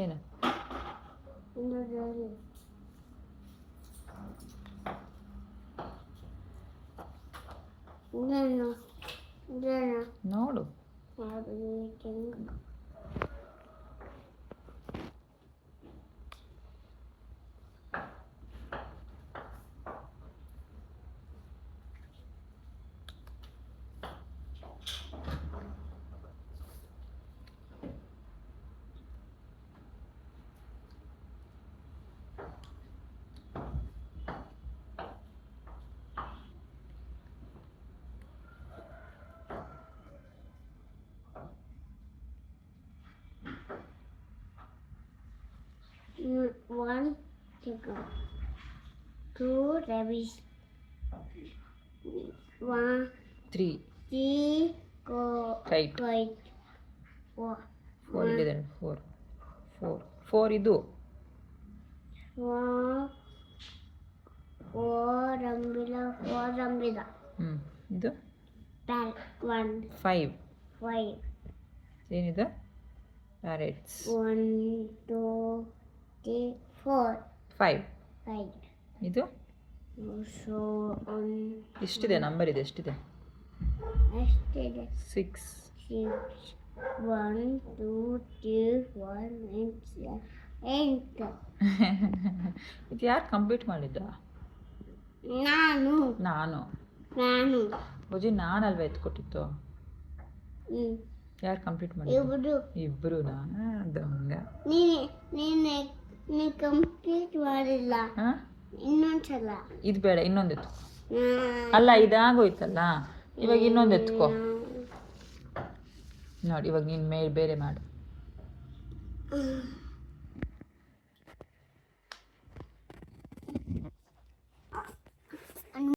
ಏನು ನೋಡು. One, two, rabbits. 3 Three, kite. Four. 4 ಇಲ್ಲಿದೆ. 4 ಇದು. Four umbrella. ಇದು 5 ಏನಿದೆ? ಪ್ಯಾರೆಟ್ಸ್. 1, 2, 3, 4 5 ಇದು so ಎಷ್ಟಿದೆ? ನಂಬರ್ ಇದೆ ಎಷ್ಟಿದೆ? 6 1, 2, 3, 4, 8 ಇದು ಯಾರು ಕಂಪ್ಲೀಟ್ ಮಾಡಿದ್ದ? ನಾನು ಭೋಜಿ ನಾನಲ್ವ ಎತ್ಕೊಟ್ಟಿತ್ತು. ಯಾರು ಕಂಪ್ಲೀಟ್ ಮಾಡಿದ್ದು? ಇಬ್ರು. ದೊಂಗ. ನೀನು ಕಂಪ್ಲೀಟ್ ಮಾಡಿಲ್ಲ. ಇನ್ನೊಂದ್ಸಲ ಇದು ಬೇಡ, ಇನ್ನೊಂದು ಎತ್ಕೊ. ಅಲ್ಲ ಇದಾಗೋಯ್ತಲ್ಲ, ಇವಾಗ ಇನ್ನೊಂದು ಎತ್ಕೊ. ನೋಡಿ ಇವಾಗ ನೀನು ಬೇರೆ ಮಾಡು.